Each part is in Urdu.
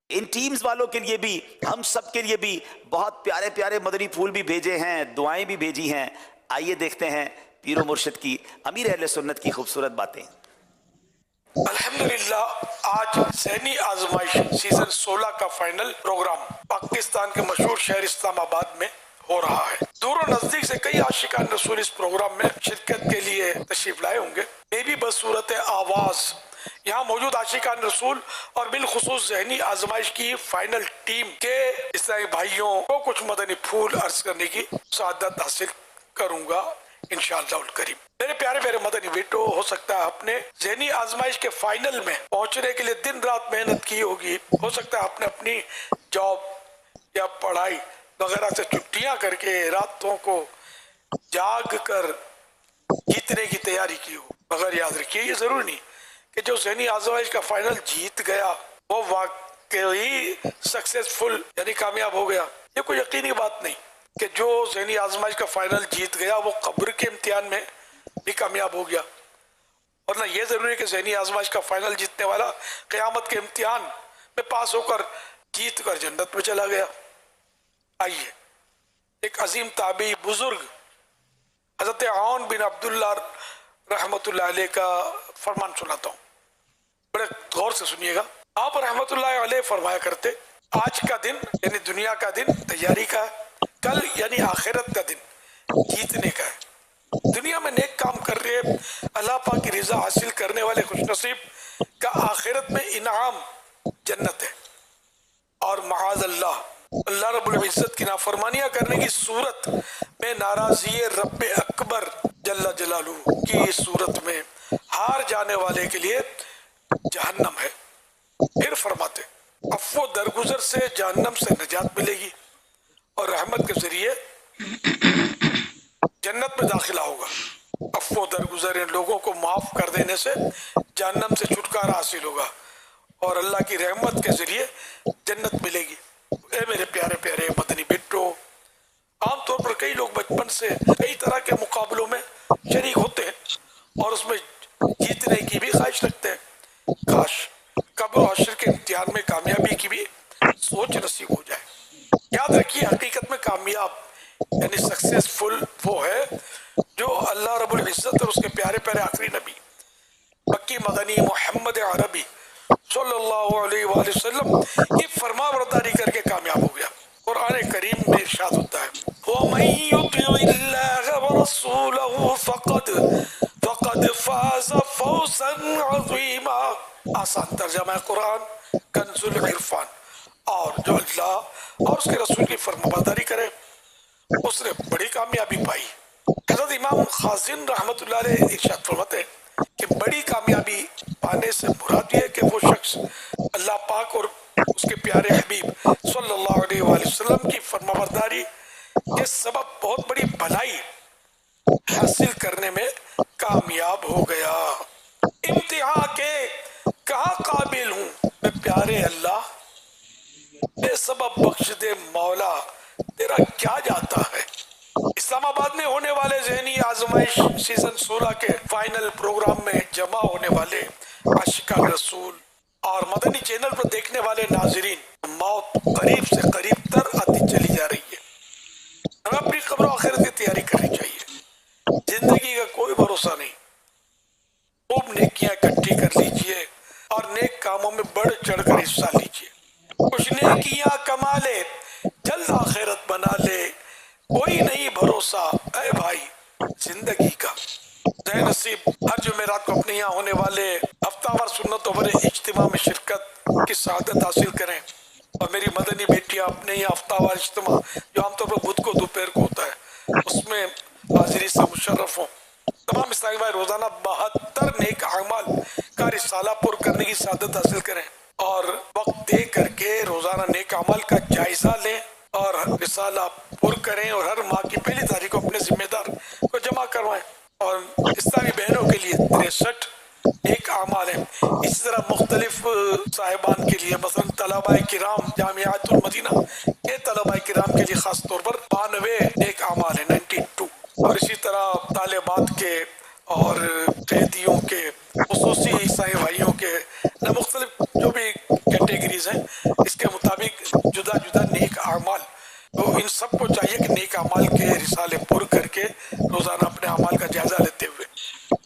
ان ٹیمز والوں کے لیے بھی، ہم سب کے لیے بھی بہت پیارے پیارے مدنی پھول بھی بھیجے ہیں، دعائیں بھی بھیجی ہیں. آئیے دیکھتے ہیں پیر و مرشد کی، امیر اہل سنت کی خوبصورت باتیں. الحمدللہ آج ذہنی آزمائش سیزن 16 کا فائنل پروگرام پاکستان کے مشہور شہر اسلام آباد میں ہو رہا ہے. دور و نزدیک سے کئی عاشقان رسول اس پروگرام میں شرکت کے لیے تشریف لائے ہوں گے. میں بھی بصورت آواز یہاں موجود عاشقان رسول اور بالخصوص ذہنی آزمائش کی فائنل ٹیم کے اسلامی بھائیوں کو کچھ مدنی پھول عرض کرنے کی سعادت حاصل کروں گا انشاءاللہ الکریم. میرے پیارے پیارے مدنی بیٹو، ہو سکتا ہے آپ نے ذہنی آزمائش کے فائنل میں پہنچنے کے لیے دن رات محنت کی ہوگی، ہو سکتا ہے آپ نے اپنی جاب یا پڑھائی وغیرہ سے چھٹیاں کر کے راتوں کو جاگ کر جیتنے کی تیاری کی ہو، مگر یاد رکھیے یہ ضروری نہیں کہ جو ذہنی آزمائش کا فائنل جیت گیا وہ واقعی سکسیسفل یعنی کامیاب ہو گیا. یہ کوئی یقینی بات نہیں کہ جو ذہنی آزمائش کا فائنل جیت گیا وہ قبر کے امتحان میں بھی کامیاب ہو گیا. ورنہ یہ ضروری ہے کہ ذہنی آزمائش کا فائنل جیتنے والا قیامت کے امتحان میں پاس ہو کر جیت کر جنت میں چلا گیا. آئیے ایک عظیم تابعی بزرگ حضرت عون بن عبداللہ رحمت اللہ علیہ کا فرمان سناتا ہوں، بڑے غور سے سنیے گا. آپ رحمت اللہ علیہ فرمایا کرتے، آج کا دن یعنی دنیا کا دن تیاری کا ہے، کل یعنی آخرت کا دن جیتنے کا ہے. دنیا میں نیک کام کر رہے اللہ پاک کی رضا حاصل کرنے والے خوش نصیب کا آخرت میں انعام جنت ہے، اور معاذ اللہ اللہ رب العزت کی نافرمانیاں کرنے کی صورت میں ناراضی رب اکبر جل جلالہ کی صورت میں ہار جانے والے کے لیے جہنم ہے. پھر فرماتے عفو درگزر سے جہنم سے نجات ملے گی اور رحمت کے ذریعے جنت میں داخلہ ہوگا. عفو درگزر ان لوگوں کو معاف کر دینے سے جہنم سے چھٹکارا حاصل ہوگا اور اللہ کی رحمت کے ذریعے جنت ملے گی. اے میرے پیارے پیارے مدنی بیٹو، عام طور پر کئی لوگ بچپن سے کئی طرح کے مقابلوں میں شریک ہوتے ہیں اور اس میں جیتنے کی بھی خواہش رکھتے ہیں. کاش قبر و حشر کے امتحان میں کامیابی کی بھی سوچ نصیب ہو جائے. یاد رکھیے حقیقت میں کامیاب یعنی سکسیسفل وہ ہے جو اللہ رب العزت اور اس کے پیارے پیارے آخری نبی مکی مدنی محمد عربی صلی اللہ علیہ وآلہ وسلم کی فرما برداری کر کے کامیاب ہو گیا. قرآن کریم میں ارشاد ہوتا ہے وَمَن يُطِعِ اللَّهَ وَرَسُولَهُ فَقَدْ فَازَ فَوْزًا عَظِيمًا. آسان ترجمہ ہے قرآن کنز العرفان. اور جو اللہ اور اس کے رسول کی فرما برداری کرے اس نے بڑی کامیابی پائی. حضرت امام خازن رحمت اللہ علیہ ارشاد فرماتے ہیں کہ بڑی کامیابی پانے سے مراد یہ ہے کہ وہ شخص اللہ پاک اور اس کے پیارے حبیب صلی اللہ علیہ وآلہ وسلم کی فرما برداری کے سبب بہت بڑی بھلائی حاصل کرنے میں کامیاب ہو گیا. امتحان کے کہاں قابل ہوں میں پیارے اللہ، بے سبب بخش دے مولا تیرا کیا جاتا ہے. اسلام آباد میں ہونے والے ذہنی آزمائش سیزن 16 کے فائنل پروگرام میں جمع ہونے والے عاشقان رسول اور مدنی چینل پر دیکھنے والے ناظرین، موت قریب سے قریب تر آتی چلی جا رہی ہے. ہمیں اپنی قبر و آخرت کی تیاری کرنی چاہیے. زندگی کا کوئی بھروسہ نہیں. خوب نیکیاں اکٹھی کر لیجئے اور نیک کاموں میں بڑھ چڑھ کر حصہ لیجئے. کچھ نیکیاں کما لے جلد آخرت بنا لے، کوئی نہیں بھروسہ اے بھائی زندگی کا. اے نصیب ہر جمعرات کو اپنے یہاں ہونے والے ہفتہ وار سنتوں پر اجتماع میں شرکت کی سعادت حاصل کریں. اور میری مدنی بیٹیاں اپنے یہاں ہفتہ وار اجتماع جو عام طور پر بدھ کو دوپہر کو ہوتا ہے اس میں حاضری سے مشرف ہوں. تمام اسلامی بھائی روزانہ 72 نیک اعمال کا رسالہ پر کرنے کی سعادت حاصل کریں اور وقت دے کر کے روزانہ نیک اعمال کا جائزہ لیں اور رسالہ پر کریں اور ہر ماہ کی پہلی تاریخ کو اپنے ذمہ دار کو جمع کروائیں. اور اسلامی بہنوں کے لیے 63 نیک اعمال ہیں. اسی طرح مختلف صاحبان کے لیے مثلا طلباء کرام جامعات المدینہ کے طلباء کرام کے لیے خاص طور پر 92 نیک اعمال ہیں 92. اور اسی طرح طالبات کے اور قیدیوں کے خصوصی عیسائی بھائیوں کے مختلف جو بھی کیٹیگریز ہیں اس کے مطابق جدا جدا نیک اعمال، تو ان سب کو چاہیے کہ نیک اعمال کے رسالے پر کر کے روزانہ اپنے اعمال کا جائزہ لیتے ہوئے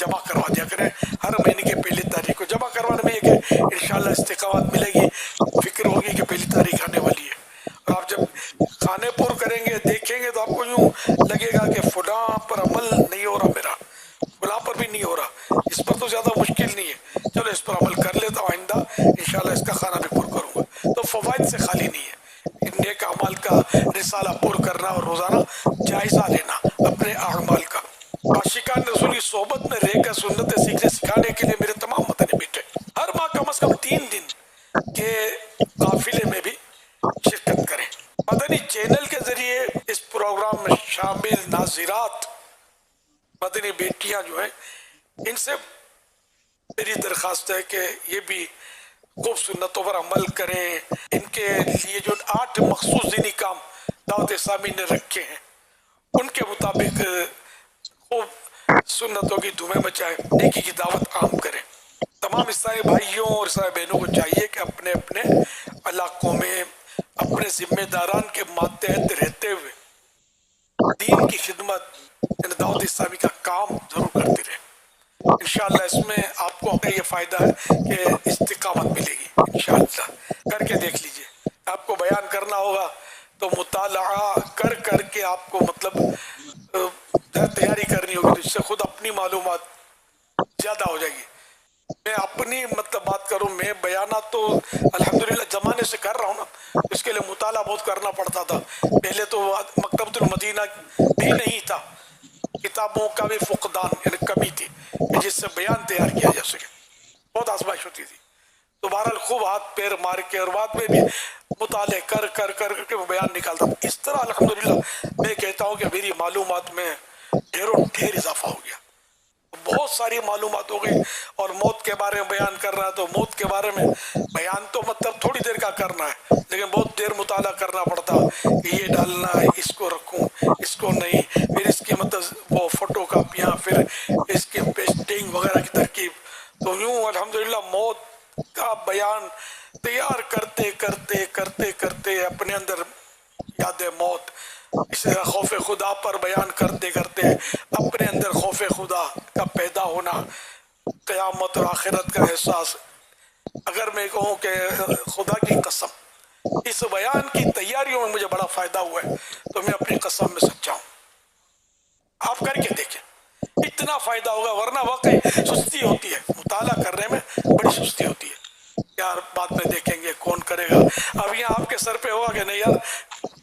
جمع کروا دیا کریں. ہر مہینے کی پہلی تاریخ کو جمع کروانے میں یہ کہ انشاءاللہ استقامت ملے گی، فکر ہوگی کہ پہلی تاریخ آنے والی ہے. اور آپ جب کھانے پر کریں گے دیکھیں گے تو آپ کو یوں لگے گا کہ فلاں پر عمل نہیں ہو رہا، میرا فلاں پر بھی نہیں ہو رہا، اس پر تو زیادہ مشکل نہیں ہے، چلو اس پر عمل کر لیتا ہوں، آئندہ انشاءاللہ اس کا کھانا بھی پر کروں گا. تو فوائد سے خالی نہیں ہے نیک اعمال کا رسالہ پر کرنا اور روزانہ جائزہ لینا اپنے اعمال کا. عاشقان رسول کی صحبت میں رہ کر سنتیں سیکھنے سکھانے کے لیے میرے تمام مدنی بیٹے ہر ماہ کم از کم 3 دن کے قافلے میں بھی شرکت کریں. مدنی چینل کے ذریعے اس پروگرام میں شامل ناظرات مدنی بیٹیاں جو ہیں، ان سے میری درخواست ہے کہ یہ بھی خوب سنتوں پر عمل کریں. ان کے لیے جو 8 مخصوص دینی کام دعوت اسلامی نے رکھے ہیں ان کے مطابق خوب سنتوں کی دھومیں مچائیں، نیکی کی دعوت عام کریں. تمام اسلامی بھائیوں اور اسلامی بہنوں کو چاہیے کہ اپنے اپنے علاقوں میں اپنے ذمہ داران کے ماتحت رہتے ہوئے دین کی خدمت یعنی دعوت اسلامی کا کام ضرور کرتے رہیں. انشاءاللہ اس میں آپ کو یہ فائدہ ہے کہ استقامت ملے گی. انشاءاللہ کر کے دیکھ لیجئے. آپ کو بیان کرنا ہوگا تو مطالعہ کر کر کے آپ کو مطلب تیاری کرنی ہوگی، تو اس سے خود اپنی معلومات زیادہ ہو جائے گی. میں اپنی مطلب بات کروں، میں بیانات تو الحمدللہ زمانے سے کر رہا ہوں نا، اس کے لیے مطالعہ بہت کرنا پڑتا تھا. پہلے تو مکتبۃ المدینہ بھی نہیں تھا، کتابوں کا بھی فقدان یعنی کمی تھی کہ جس سے بیان تیار کیا جا سکے، بہت آزمائش ہوتی تھی. تو بہرحال خوب ہاتھ پیر مار کے اور بعد میں بھی مطالعے کر کر کر کر کے وہ بیان نکالتا. اس طرح الحمدللہ میں کہتا ہوں کہ میری معلومات میں ڈھیروں ڈھیر اضافہ ہو گیا، بہت ساری معلومات ہو گئی. اور موت کے بارے میں بیان کر رہا ہے تو موت کے بارے میں بیان تو مطلب تھوڑی دیر کا کرنا ہے، لیکن بہت دیر مطالعہ کرنا پڑتا کہ یہ ڈالنا ہے، اس کو رکھوں، اس کو نہیں، پھر اس کی مطلب وہ فوٹو کاپیاں، پھر اس کی پیسٹنگ وغیرہ کی ترکیب. تو یوں الحمدللہ موت کا بیان تیار کرتے کرتے کرتے کرتے اپنے اندر یاد موت، اسی طرح خوف خدا پر بیان کرتے کرتے اپنے اندر خوف خدا کا پیدا ہونا، قیامت اور آخرت کا احساس. اگر میں کہوں کہ خدا کی قسم اس بیان کی تیاریوں میں مجھے بڑا فائدہ ہوا ہے تو میں اپنی قسم میں سچا ہوں. آپ کر کے دیکھیں اتنا فائدہ ہوگا، ورنہ واقعی سستی ہوتی ہے، مطالعہ کرنے میں بڑی سستی ہوتی ہے. یار بعد میں دیکھیں گے کون کرے گا. اب یہاں آپ کے سر پہ ہوگا کہ نہیں یار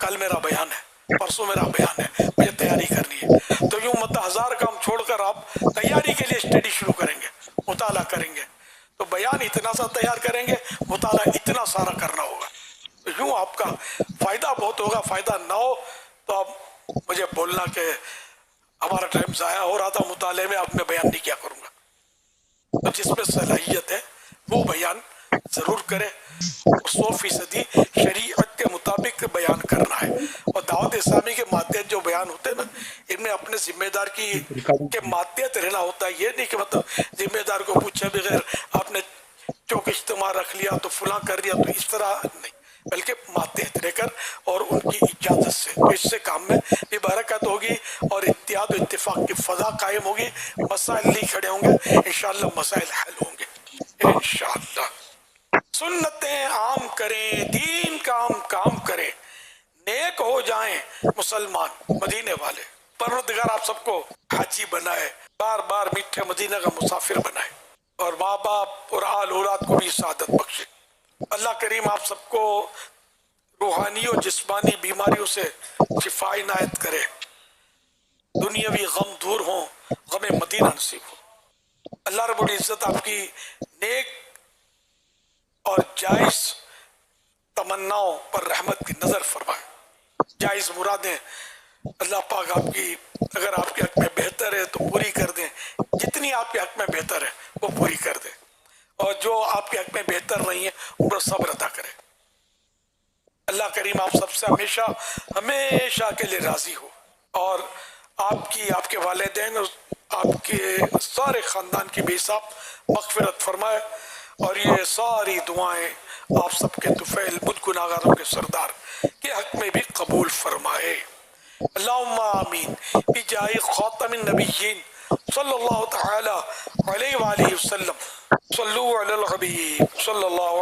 کل میرا بیان ہے، پرسوں میرا بیان ہے، مجھے تیاری کرنی ہے. تو یوں مطلب 1000 کام چھوڑ کر آپ تیاری کے لیے اسٹڈی شروع کریں گے، مطالعہ کریں گے. تو بیان اتنا سا تیار کریں گے، مطالعہ اتنا سارا کرنا ہوگا. تو یوں آپ کا فائدہ بہت ہوگا. فائدہ نہ ہو تو آپ مجھے بولنا کہ ہمارا ٹائم ضائع ہو رہا تھا مطالعے میں، اب میں بیان نہیں کیا کروں گا. تو جس میں صلاحیت ہے وہ بیان ضرور کرے. 100% شریعت کے مطابق بیان کرنا ہے. اور دعوت اسلامی کے ماتحت جو بیان ہوتے ہیں نا، ان میں اپنے ذمہ دار کے ماتحت رہنا ہوتا ہے. یہ نہیں کہ مطلب ذمہ دار کو پوچھے بغیر آپ نے چوک اجتماع رکھ لیا تو فلاں کر دیا، تو اس طرح نہیں، بلکہ ماتحت رہ کر اور ان کی اجازت سے. تو اس سے کام میں بھی برکت ہوگی اور اتحاد و اتفاق کی فضا قائم ہوگی. مسائل نہیں کھڑے ہوں گے، انشاءاللہ مسائل حل ہوں گے انشاءاللہ. سنتیں عام کریں، دین کام کریں، نیک ہو جائیں مسلمان مدینے والے. پروردگار آپ سب کو حاجی بنائے، بار بار میٹھے مدینہ کا مسافر بنائے، اور ماں باپ اور آل اولاد کو بھی سعادت بخشے. اللہ کریم آپ سب کو روحانی اور جسمانی بیماریوں سے شفا عنایت کرے. دنیاوی غم دور ہوں، غم مدینہ نصیب ہو. اللہ رب العزت آپ کی نیک اور جائز تمناؤں پر رحمت کی نظر فرمائے. جائز مرادیں اللہ پاک آپ کی اگر آپ کے حق میں بہتر ہے تو پوری کر دیں، جتنی آپ کے حق میں بہتر ہے وہ پوری کر دیں، اور جو آپ کے حق میں بہتر نہیں ہے ان پر صبر عطا کرے. اللہ کریم آپ سب سے ہمیشہ ہمیشہ کے لیے راضی ہو، اور آپ کے والدین اور آپ کے سارے خاندان کی بے حساب مغفرت فرمائے. اور یہ ساری دعائیں آپ سب کے طفیل مجھ گناہگاروں کے سردار کے حق میں بھی قبول فرمائے. اللہم آمین بجاہ خاتم النبیین صلی اللہ تعالی علیہ وآلہ وسلم. صلو علی الحبیب صلی اللہ